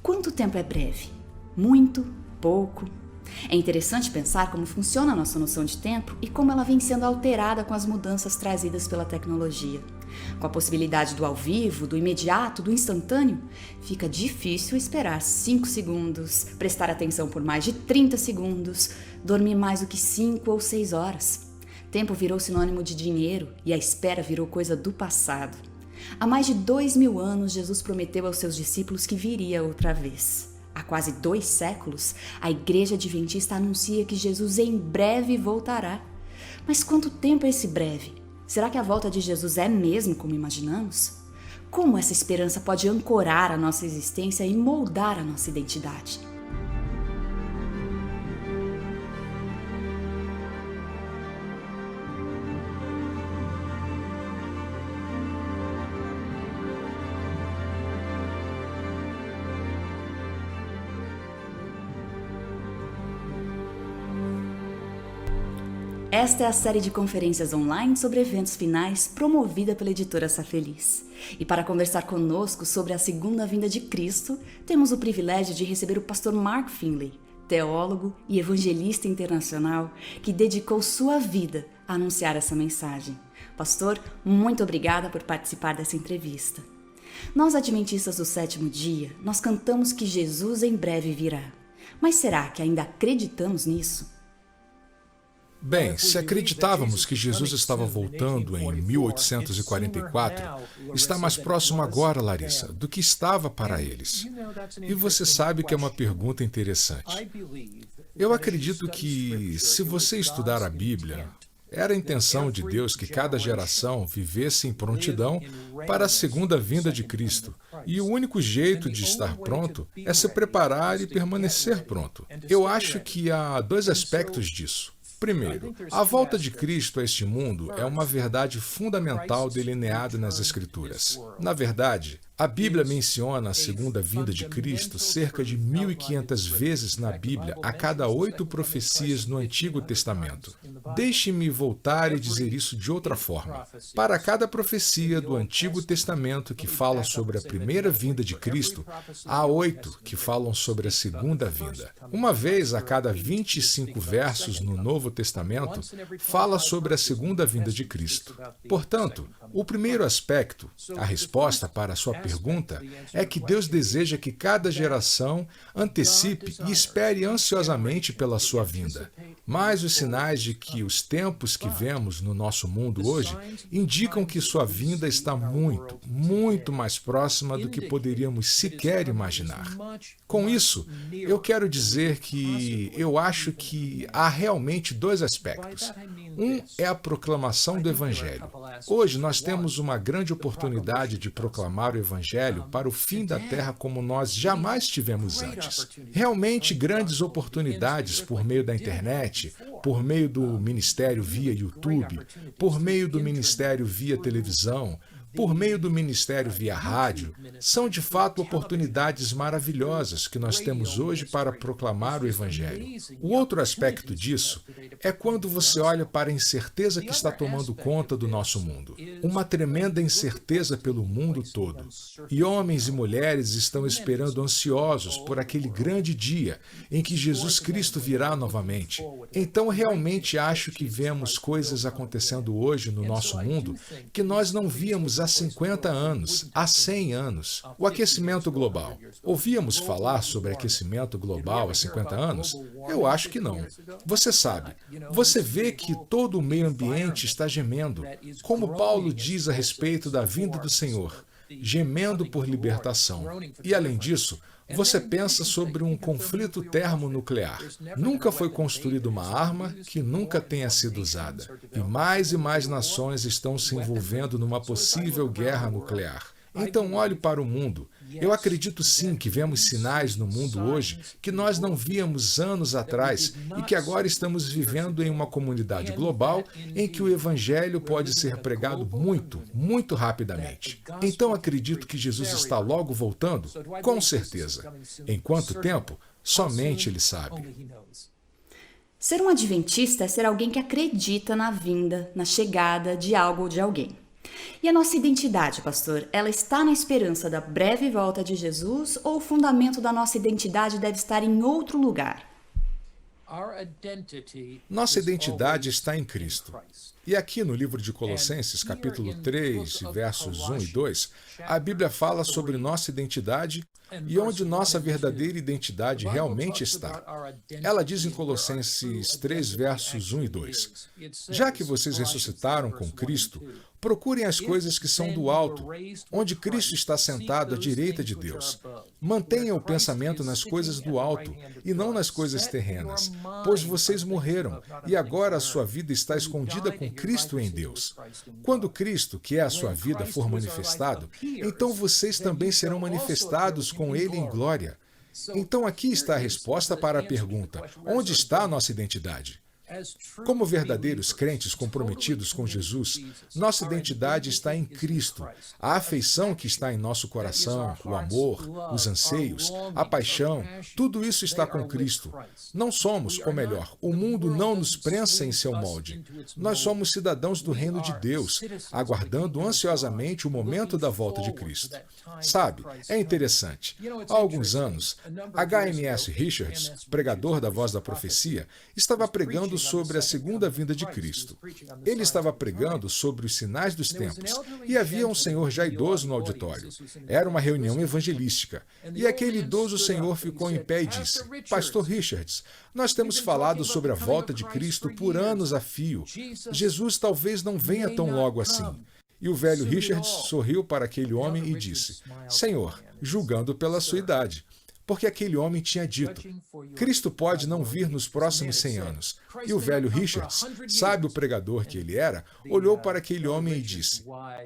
Quanto tempo é breve? Muito? Pouco? É interessante pensar como funciona a nossa noção de tempo e como ela vem sendo alterada com as mudanças trazidas pela tecnologia. Com a possibilidade do ao vivo, do imediato, do instantâneo, fica difícil esperar 5 segundos, prestar atenção por mais de 30 segundos, dormir mais do que 5 ou 6 horas. Tempo virou sinônimo de dinheiro e a espera virou coisa do passado. Há mais de 2000 anos, Jesus prometeu aos seus discípulos que viria outra vez. Há quase 2 séculos, a Igreja Adventista anuncia que Jesus em breve voltará. Mas quanto tempo é esse breve? Será que a volta de Jesus é mesmo como imaginamos? Como essa esperança pode ancorar a nossa existência e moldar a nossa identidade? Esta é a série de conferências online sobre eventos finais promovida pela editora Safeliz. E para conversar conosco sobre a segunda vinda de Cristo, temos o privilégio de receber o pastor Mark Finley, teólogo e evangelista internacional que dedicou sua vida a anunciar essa mensagem. Pastor, muito obrigada por participar dessa entrevista. Nós, adventistas do sétimo dia, nós cantamos que Jesus em breve virá. Mas será que ainda acreditamos nisso? Bem, se acreditávamos que Jesus estava voltando em 1844, está mais próximo agora, Larissa, do que estava para eles. E você sabe que é uma pergunta interessante. Eu acredito que, se você estudar a Bíblia, era a intenção de Deus que cada geração vivesse em prontidão para a segunda vinda de Cristo. E o único jeito de estar pronto é se preparar e permanecer pronto. Eu acho que há 2 aspectos disso. Primeiro, a volta de Cristo a este mundo é uma verdade fundamental delineada nas Escrituras. Na verdade, a Bíblia menciona a segunda vinda de Cristo cerca de 1.500 vezes na Bíblia, a cada 8 profecias no Antigo Testamento. Deixe-me voltar e dizer isso de outra forma. Para cada profecia do Antigo Testamento que fala sobre a primeira vinda de Cristo, há 8 que falam sobre a segunda vinda. Uma vez a cada 25 versos no Novo Testamento fala sobre a segunda vinda de Cristo. Portanto, o primeiro aspecto, a resposta para a sua pergunta, é que Deus deseja que cada geração antecipe e espere ansiosamente pela sua vinda. Mas os sinais de que os tempos que vemos no nosso mundo hoje indicam que sua vinda está muito, muito mais próxima do que poderíamos sequer imaginar. Com isso, eu quero dizer que eu acho que há realmente 2 aspectos. Um é a proclamação do Evangelho. Hoje nós temos uma grande oportunidade de proclamar o Evangelho para o fim da terra como nós jamais tivemos antes. Realmente grandes oportunidades por meio da internet, por meio do ministério via YouTube, por meio do ministério via televisão, por meio do ministério via rádio, são de fato oportunidades maravilhosas que nós temos hoje para proclamar o Evangelho. O outro aspecto disso é quando você olha para a incerteza que está tomando conta do nosso mundo. Uma tremenda incerteza pelo mundo todo. E homens e mulheres estão esperando ansiosos por aquele grande dia em que Jesus Cristo virá novamente. Então, realmente acho que vemos coisas acontecendo hoje no nosso mundo que nós não víamos há 50 anos, há 100 anos. O aquecimento global. Ouvíamos falar sobre aquecimento global há 50 anos? Eu acho que não. Você sabe, você vê que todo o meio ambiente está gemendo, como Paulo diz a respeito da vinda do Senhor, gemendo por libertação. E além disso, você pensa sobre um conflito termonuclear. Nunca foi construída uma arma que nunca tenha sido usada. E mais nações estão se envolvendo numa possível guerra nuclear. Então olhe para o mundo. Eu acredito sim que vemos sinais no mundo hoje que nós não víamos anos atrás e que agora estamos vivendo em uma comunidade global em que o Evangelho pode ser pregado muito, muito rapidamente. Então acredito que Jesus está logo voltando? Com certeza. Em quanto tempo? Somente Ele sabe. Ser um adventista é ser alguém que acredita na vinda, na chegada de algo ou de alguém. E a nossa identidade, pastor, ela está na esperança da breve volta de Jesus ou o fundamento da nossa identidade deve estar em outro lugar? Nossa identidade está em Cristo. E aqui no livro de Colossenses, capítulo 3, versos 1 e 2, a Bíblia fala sobre nossa identidade e onde nossa verdadeira identidade realmente está. Ela diz em Colossenses 3, versos 1 e 2: Já que vocês ressuscitaram com Cristo, procurem as coisas que são do alto, onde Cristo está sentado à direita de Deus. Mantenham o pensamento nas coisas do alto e não nas coisas terrenas, pois vocês morreram e agora a sua vida está escondida com Cristo em Deus. Quando Cristo, que é a sua vida, for manifestado, então vocês também serão manifestados com Ele em glória. Então aqui está a resposta para a pergunta: onde está a nossa identidade? Como verdadeiros crentes comprometidos com Jesus, nossa identidade está em Cristo. A afeição que está em nosso coração, o amor, os anseios, a paixão, tudo isso está com Cristo. Não somos, ou melhor, o mundo não nos prensa em seu molde. Nós somos cidadãos do reino de Deus, aguardando ansiosamente o momento da volta de Cristo. Sabe, é interessante. Há alguns anos, H.M.S. Richards, pregador da Voz da Profecia, estava pregando sobre a segunda vinda de Cristo. Ele estava pregando sobre os sinais dos tempos e havia um senhor já idoso no auditório. Era uma reunião evangelística. E aquele idoso senhor ficou em pé e disse: Pastor Richards, nós temos falado sobre a volta de Cristo por anos a fio. Jesus talvez não venha tão logo assim. E o velho Richards sorriu para aquele homem e disse: Senhor, julgando pela sua idade. Porque aquele homem tinha dito: Cristo pode não vir nos próximos 100 anos. E o velho Richards, sábio pregador que ele era, olhou para aquele homem e disse: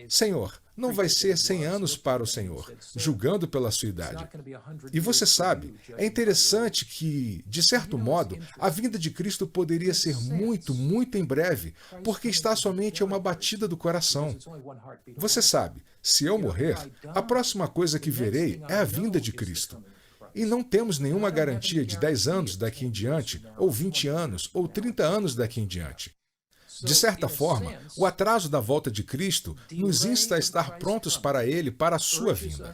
Senhor, não vai ser 100 anos para o Senhor, julgando pela sua idade. E você sabe, é interessante que, de certo modo, a vinda de Cristo poderia ser muito, muito em breve, porque está somente a uma batida do coração. Você sabe, se eu morrer, a próxima coisa que verei é a vinda de Cristo. E não temos nenhuma garantia de 10 anos daqui em diante, ou 20 anos, ou 30 anos daqui em diante. De certa forma, o atraso da volta de Cristo nos insta a estar prontos para Ele, para a sua vinda.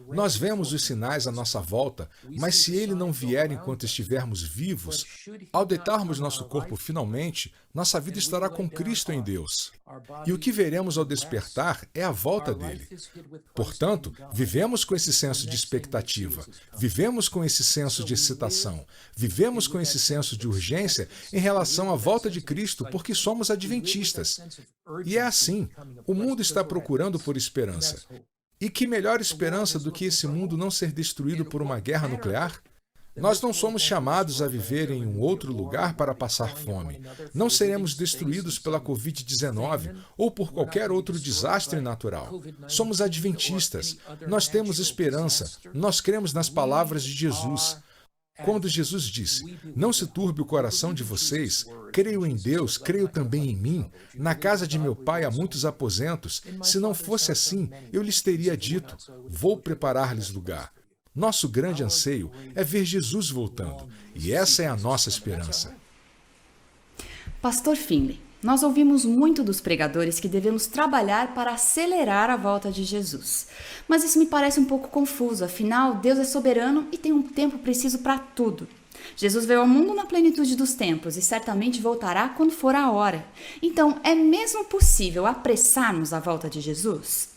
Nós vemos os sinais à nossa volta, mas se Ele não vier enquanto estivermos vivos, ao deitarmos nosso corpo finalmente, nossa vida estará com Cristo em Deus. E o que veremos ao despertar é a volta dele. Portanto, vivemos com esse senso de expectativa, vivemos com esse senso de excitação, vivemos com esse senso de urgência em relação à volta de Cristo, porque somos adventistas. E é assim, o mundo está procurando por esperança. E que melhor esperança do que esse mundo não ser destruído por uma guerra nuclear? Nós não somos chamados a viver em um outro lugar para passar fome. Não seremos destruídos pela Covid-19 ou por qualquer outro desastre natural. Somos adventistas. Nós temos esperança. Nós cremos nas palavras de Jesus. Quando Jesus disse: Não se turbe o coração de vocês, creio em Deus, creio também em mim. Na casa de meu pai há muitos aposentos. Se não fosse assim, eu lhes teria dito: Vou preparar-lhes lugar. Nosso grande anseio é ver Jesus voltando, e essa é a nossa esperança. Pastor Finley, nós ouvimos muito dos pregadores que devemos trabalhar para acelerar a volta de Jesus. Mas isso me parece um pouco confuso, afinal, Deus é soberano e tem um tempo preciso para tudo. Jesus veio ao mundo na plenitude dos tempos e certamente voltará quando for a hora. Então, é mesmo possível apressarmos a volta de Jesus?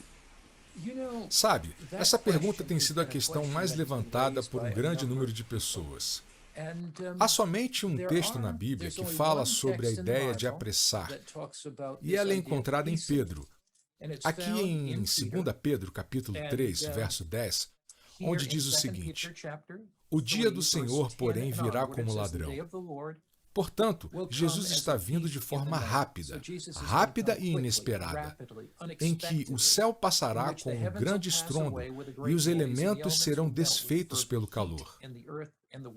Sabe, essa pergunta tem sido a questão mais levantada por um grande número de pessoas. Há somente um texto na Bíblia que fala sobre a ideia de apressar, e ela é encontrada em Pedro. Aqui em 2 Pedro, capítulo 3, verso 10, onde diz o seguinte: O dia do Senhor, porém, virá como ladrão. Portanto, Jesus está vindo de forma rápida e inesperada, em que o céu passará com um grande estrondo e os elementos serão desfeitos pelo calor.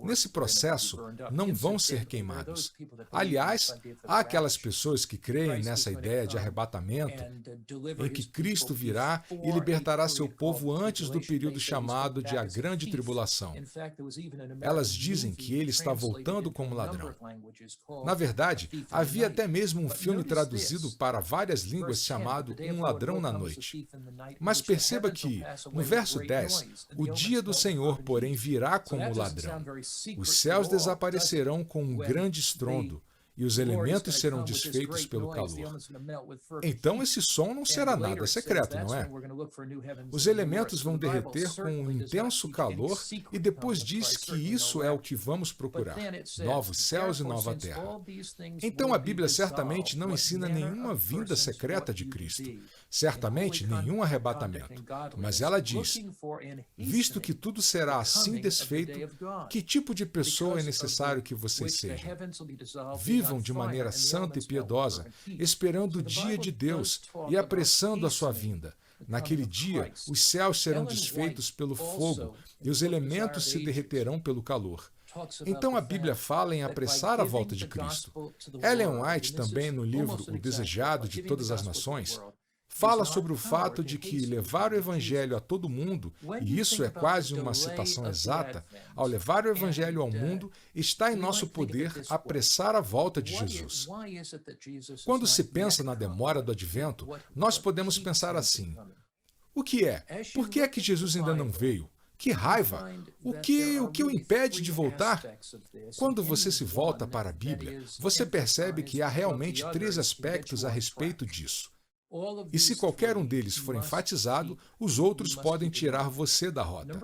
Nesse processo, não vão ser queimados. Aliás, há aquelas pessoas que creem nessa ideia de arrebatamento, em que Cristo virá e libertará seu povo antes do período chamado de a Grande Tribulação. Elas dizem que ele está voltando como ladrão. Na verdade, havia até mesmo um filme traduzido para várias línguas chamado Um Ladrão na Noite. Mas perceba que, no verso 10, o dia do Senhor, porém, virá como ladrão. Os céus desaparecerão com um grande estrondo, e os elementos serão desfeitos pelo calor. Então esse som não será nada secreto, não é? Os elementos vão derreter com um intenso calor e depois diz que isso é o que vamos procurar, novos céus e nova terra. Então a Bíblia certamente não ensina nenhuma vinda secreta de Cristo, certamente nenhum arrebatamento, mas ela diz, visto que tudo será assim desfeito, que tipo de pessoa é necessário que vocês sejam? Vivam de maneira santa e piedosa, esperando o dia de Deus e apressando a sua vinda. Naquele dia, os céus serão desfeitos pelo fogo e os elementos se derreterão pelo calor. Então a Bíblia fala em apressar a volta de Cristo. Ellen White, também no livro O Desejado de Todas as Nações, fala sobre o fato de que levar o Evangelho a todo mundo, e isso é quase uma citação exata, ao levar o Evangelho ao mundo, está em nosso poder apressar a volta de Jesus. Quando se pensa na demora do advento, nós podemos pensar assim, o que é? Por que é que Jesus ainda não veio? Que raiva! O que o impede de voltar? Quando você se volta para a Bíblia, você percebe que há realmente 3 aspectos a respeito disso. E se qualquer um deles for enfatizado, os outros podem tirar você da rota.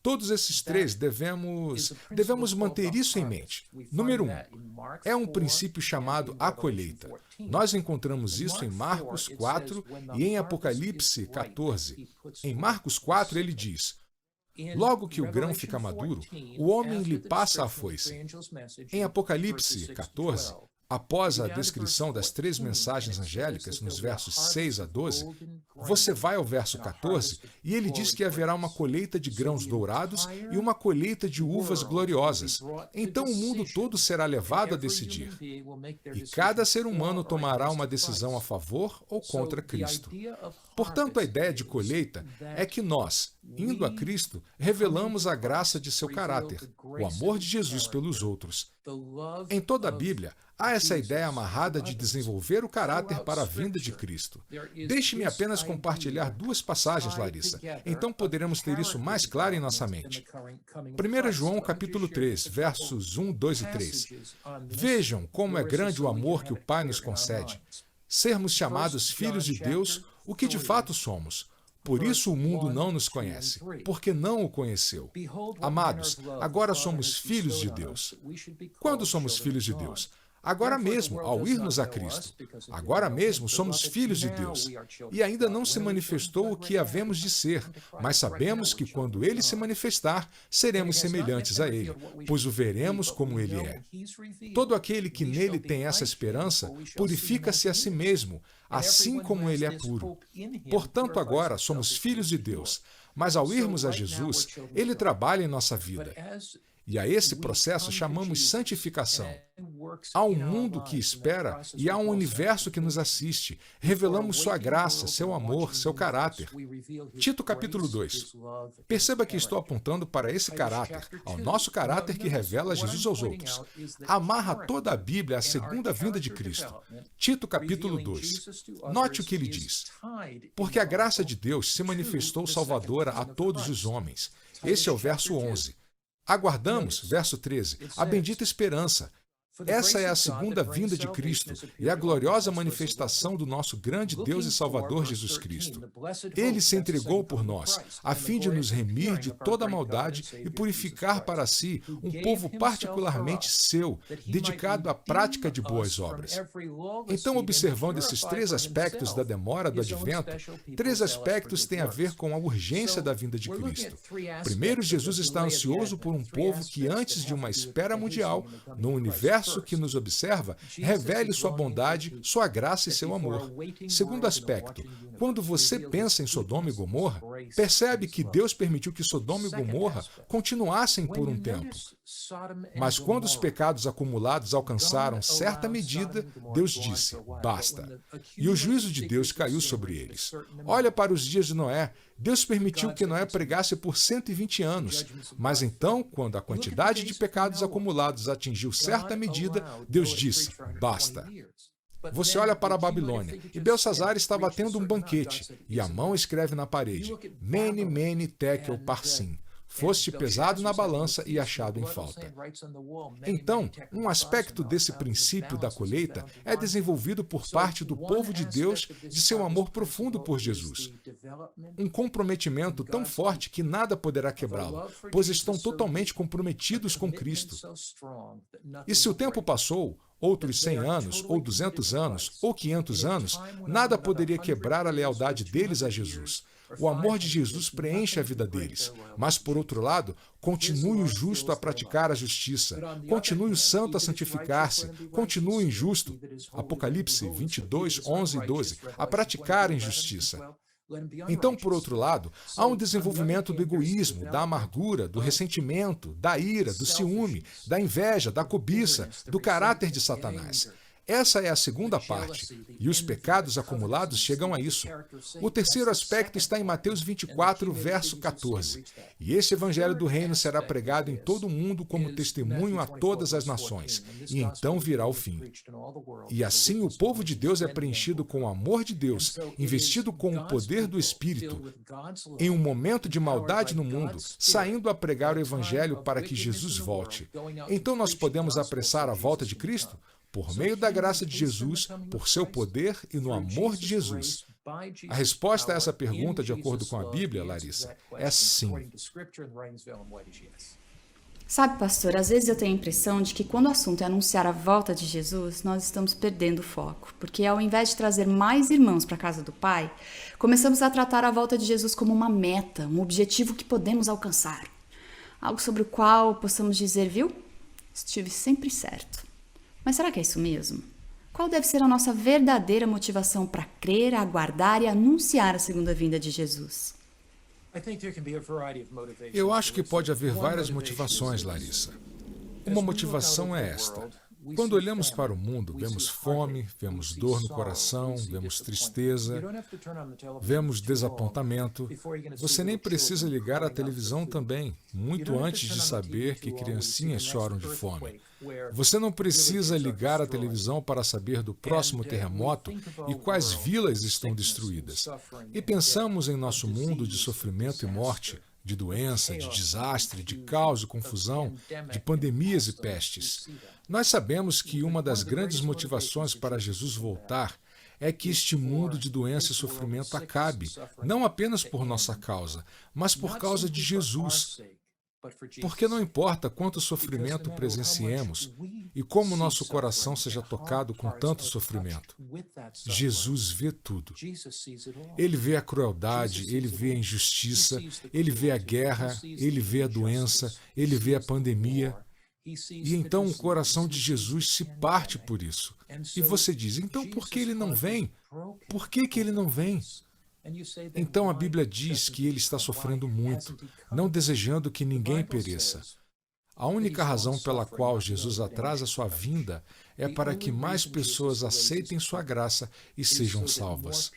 Todos esses 3 devemos manter isso em mente. Número 1, é um princípio chamado a colheita. Nós encontramos isso em Marcos 4 e em Apocalipse 14. Em Marcos 4 ele diz, logo que o grão fica maduro, o homem lhe passa a foice. Em Apocalipse 14, após a descrição das 3 mensagens angélicas, nos versos 6 a 12, você vai ao verso 14 e ele diz que haverá uma colheita de grãos dourados e uma colheita de uvas gloriosas. Então o mundo todo será levado a decidir. E cada ser humano tomará uma decisão a favor ou contra Cristo. Portanto, a ideia de colheita é que nós, indo a Cristo, revelamos a graça de seu caráter, o amor de Jesus pelos outros. Em toda a Bíblia, há essa ideia amarrada de desenvolver o caráter para a vinda de Cristo. Deixe-me apenas compartilhar 2 passagens, Larissa. Então poderemos ter isso mais claro em nossa mente. 1 João capítulo 3, versos 1, 2 e 3. Vejam como é grande o amor que o Pai nos concede. Sermos chamados filhos de Deus, o que de fato somos. Por isso o mundo não nos conhece, porque não o conheceu. Amados, agora somos filhos de Deus. Quando somos filhos de Deus? Agora mesmo, ao irmos a Cristo. Agora mesmo somos filhos de Deus. E ainda não se manifestou o que havemos de ser, mas sabemos que quando Ele se manifestar, seremos semelhantes a Ele, pois o veremos como Ele é. Todo aquele que nele tem essa esperança, purifica-se a si mesmo, assim como Ele é puro. Portanto, agora somos filhos de Deus, mas ao irmos a Jesus, Ele trabalha em nossa vida. E a esse processo chamamos santificação. Há um mundo que espera e há um universo que nos assiste. Revelamos sua graça, seu amor, seu caráter. Tito capítulo 2. Perceba que estou apontando para esse caráter, ao nosso caráter que revela Jesus aos outros. Amarra toda a Bíblia à segunda vinda de Cristo. Tito capítulo 2. Note o que ele diz. Porque a graça de Deus se manifestou salvadora a todos os homens. Esse é o verso 11. Aguardamos, verso 13, a bendita esperança. Essa é a segunda vinda de Cristo e a gloriosa manifestação do nosso grande Deus e Salvador Jesus Cristo. Ele se entregou por nós, a fim de nos remir de toda a maldade e purificar para si um povo particularmente seu, dedicado à prática de boas obras. Então, observando esses 3 aspectos da demora do advento, 3 aspectos têm a ver com a urgência da vinda de Cristo. Primeiro, Jesus está ansioso por um povo que, antes de uma espera mundial, no universo universo que nos observa revele sua bondade, sua graça e seu amor. Segundo aspecto, quando você pensa em Sodoma e Gomorra, percebe que Deus permitiu que Sodoma e Gomorra continuassem por um tempo. Mas quando os pecados acumulados alcançaram certa medida, Deus disse, basta. E o juízo de Deus caiu sobre eles. Olha para os dias de Noé. Deus permitiu que Noé pregasse por 120 anos. Mas então, quando a quantidade de pecados acumulados atingiu certa medida, Deus disse, basta. Você olha para a Babilônia, e Belsazar estava tendo um banquete, e Amão escreve na parede, Mene, Mene, Tekel, Parsim. Foste pesado na balança e achado em falta. Então, um aspecto desse princípio da colheita é desenvolvido por parte do povo de Deus de seu amor profundo por Jesus. Um comprometimento tão forte que nada poderá quebrá-lo, pois estão totalmente comprometidos com Cristo. E se o tempo passou, outros 100 anos, ou 200 anos, ou 500 anos, nada poderia quebrar a lealdade deles a Jesus. O amor de Jesus preenche a vida deles. Mas, por outro lado, continue o justo a praticar a justiça. Continue o santo a santificar-se. Continue o injusto, Apocalipse 22, 11 e 12, a praticar a injustiça. Então, por outro lado, há um desenvolvimento do egoísmo, da amargura, do ressentimento, da ira, do ciúme, da inveja, da cobiça, do caráter de Satanás. Essa é a segunda parte, e os pecados acumulados chegam a isso. O terceiro aspecto está em Mateus 24, verso 14. E esse evangelho do reino será pregado em todo o mundo como testemunho a todas as nações, e então virá o fim. E assim o povo de Deus é preenchido com o amor de Deus, investido com o poder do Espírito, em um momento de maldade no mundo, saindo a pregar o evangelho para que Jesus volte. Então nós podemos apressar a volta de Cristo? Por meio da graça de Jesus, por seu poder e no amor de Jesus. A resposta a essa pergunta, de acordo com a Bíblia, Larissa, é sim. Sabe, pastor, às vezes eu tenho a impressão de que quando o assunto é anunciar a volta de Jesus, nós estamos perdendo o foco. Porque ao invés de trazer mais irmãos para a casa do Pai, começamos a tratar a volta de Jesus como uma meta, um objetivo que podemos alcançar. Algo sobre o qual possamos dizer, viu? Estive sempre certo. Mas será que é isso mesmo? Qual deve ser a nossa verdadeira motivação para crer, aguardar e anunciar a segunda vinda de Jesus? Eu acho que pode haver várias motivações, Larissa. Uma motivação é esta. Quando olhamos para o mundo, vemos fome, vemos dor no coração, vemos tristeza, vemos desapontamento. Você nem precisa ligar a televisão também, muito antes de saber que criancinhas choram de fome. Você não precisa ligar a televisão para saber do próximo terremoto e quais vilas estão destruídas. E pensamos em nosso mundo de sofrimento e morte, de doença, de desastre, de caos e confusão, de pandemias e pestes. Nós sabemos que uma das grandes motivações para Jesus voltar é que este mundo de doença e sofrimento acabe, não apenas por nossa causa, mas por causa de Jesus. Porque não importa quanto sofrimento presenciemos e como nosso coração seja tocado com tanto sofrimento, Jesus vê tudo. Ele vê a crueldade, ele vê a injustiça, ele vê a guerra, ele vê a doença, ele vê a pandemia. E então o coração de Jesus se parte por isso. E você diz, então por que ele não vem? Por que ele não vem? Então a Bíblia diz que ele está sofrendo muito, não desejando que ninguém pereça. A única razão pela qual Jesus atrasa sua vinda é para que mais pessoas aceitem sua graça e sejam salvas.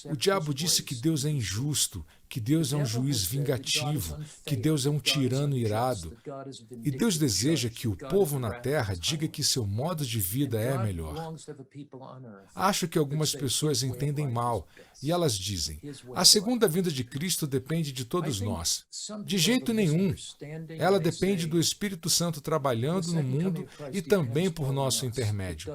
O diabo disse que Deus é injusto, que Deus é um juiz vingativo, que Deus é um tirano irado. E Deus deseja que o povo na terra diga que seu modo de vida é melhor. Acho que algumas pessoas entendem mal, e elas dizem, a segunda vinda de Cristo depende de todos nós. De jeito nenhum. Ela depende do Espírito Santo trabalhando no mundo e também por nosso intermédio.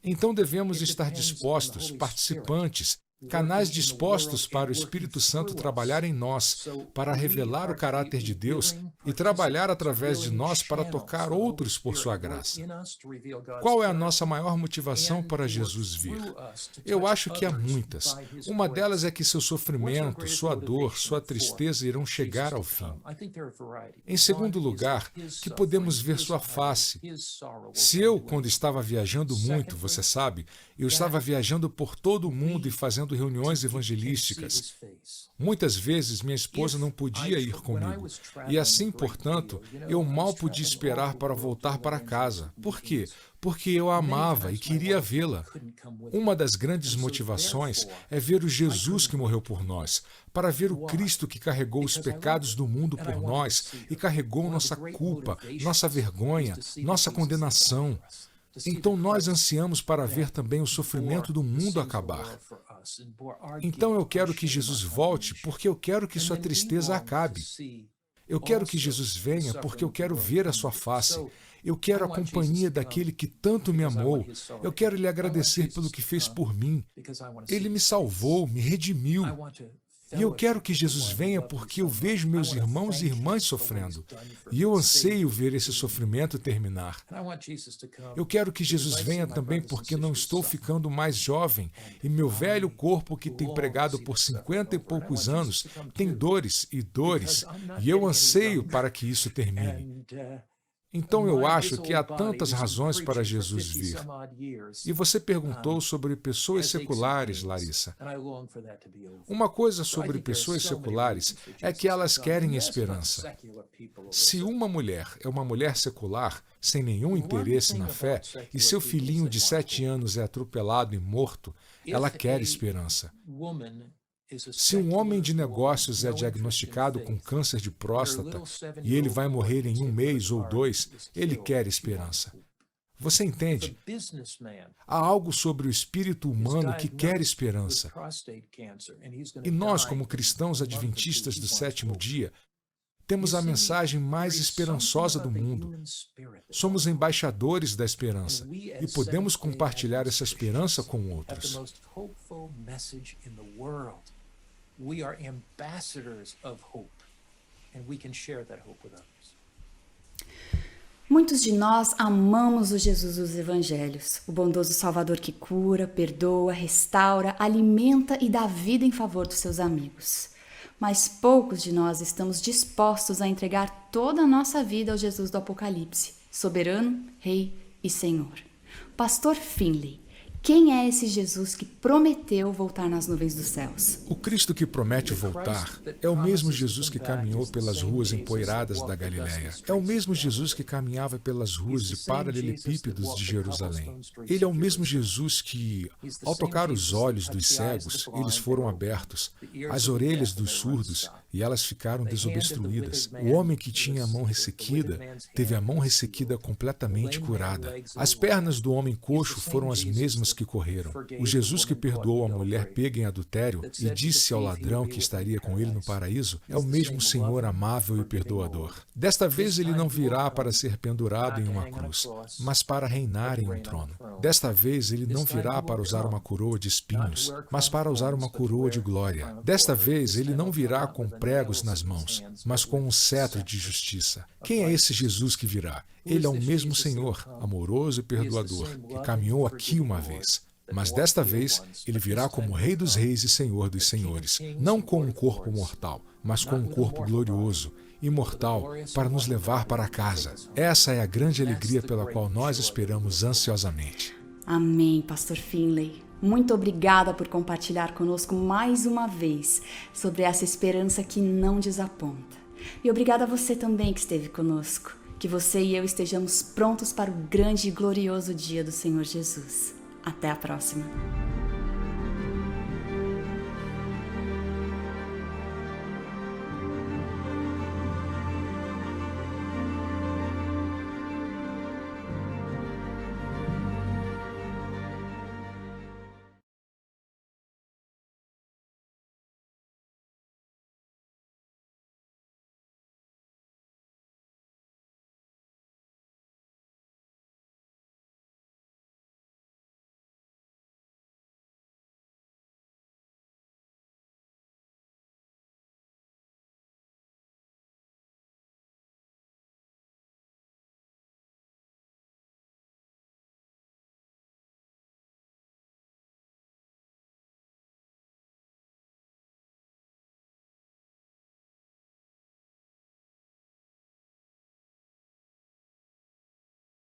Então devemos estar dispostos, participantes, Canais dispostos para o Espírito Santo trabalhar em nós, para revelar o caráter de Deus e trabalhar através de nós para tocar outros por sua graça. Qual é a nossa maior motivação para Jesus vir? Eu acho que há muitas. Uma delas é que seu sofrimento, sua dor, sua tristeza irão chegar ao fim. Em segundo lugar, que podemos ver sua face. Se eu, quando estava viajando muito, você sabe, eu estava viajando por todo o mundo e fazendo reuniões evangelísticas. Muitas vezes minha esposa não podia ir comigo. E assim, portanto, eu mal podia esperar para voltar para casa. Por quê? Porque eu a amava e queria vê-la. Uma das grandes motivações é ver o Jesus que morreu por nós, para ver o Cristo que carregou os pecados do mundo por nós e carregou nossa culpa, nossa vergonha, nossa condenação. Então nós ansiamos para ver também o sofrimento do mundo acabar. Então eu quero que Jesus volte porque eu quero que sua tristeza acabe. Eu quero que Jesus venha porque eu quero ver a sua face. Eu quero a companhia daquele que tanto me amou. Eu quero lhe agradecer pelo que fez por mim. Ele me salvou, me redimiu. E eu quero que Jesus venha porque eu vejo meus irmãos e irmãs sofrendo. E eu anseio ver esse sofrimento terminar. Eu quero que Jesus venha também porque não estou ficando mais jovem e meu velho corpo que tem pregado por 50 e poucos anos tem dores e dores. E eu anseio para que isso termine. Então eu acho que há tantas razões para Jesus vir. E você perguntou sobre pessoas seculares, Larissa. Uma coisa sobre pessoas seculares é que elas querem esperança. Se uma mulher é uma mulher secular, sem nenhum interesse na fé, e seu filhinho de 7 anos é atropelado e morto, ela quer esperança. Se um homem de negócios é diagnosticado com câncer de próstata e ele vai morrer em 1 mês ou 2, ele quer esperança. Você entende? Há algo sobre o espírito humano que quer esperança. E nós, como cristãos adventistas do 7º dia, temos a mensagem mais esperançosa do mundo. Somos embaixadores da esperança e podemos compartilhar essa esperança com outros. We are ambassadors of hope, and we can share that hope with others. Muitos de nós amamos o Jesus dos Evangelhos, o bondoso Salvador que cura, perdoa, restaura, alimenta e dá vida em favor dos seus amigos. Mas poucos de nós estamos dispostos a entregar toda a nossa vida ao Jesus do Apocalipse, soberano, Rei e Senhor. Pastor Finley, quem é esse Jesus que prometeu voltar nas nuvens dos céus? O Cristo que promete voltar é o mesmo Jesus que caminhou pelas ruas empoeiradas da Galileia. É o mesmo Jesus que caminhava pelas ruas de paralelepípedos de Jerusalém. Ele é o mesmo Jesus que, ao tocar os olhos dos cegos, eles foram abertos, as orelhas dos surdos, e elas ficaram desobstruídas. O homem que tinha a mão ressequida teve a mão ressequida completamente curada. As pernas do homem coxo foram as mesmas que correram. O Jesus que perdoou a mulher pega em adultério e disse ao ladrão que estaria com ele no paraíso é o mesmo Senhor amável e perdoador. Desta vez ele não virá para ser pendurado em uma cruz, mas para reinar em um trono. Desta vez ele não virá para usar uma coroa de espinhos, mas para usar uma coroa de glória. Desta vez ele não virá com pregos nas mãos, mas com um cetro de justiça. Quem é esse Jesus que virá? Ele é o mesmo Senhor, amoroso e perdoador, que caminhou aqui uma vez. Mas desta vez, ele virá como Rei dos Reis e Senhor dos Senhores, não com um corpo mortal, mas com um corpo glorioso, imortal, para nos levar para casa. Essa é a grande alegria pela qual nós esperamos ansiosamente. Amém, Pastor Finley. Muito obrigada por compartilhar conosco mais uma vez sobre essa esperança que não desaponta. E obrigada a você também que esteve conosco. Que você e eu estejamos prontos para o grande e glorioso dia do Senhor Jesus. Até a próxima!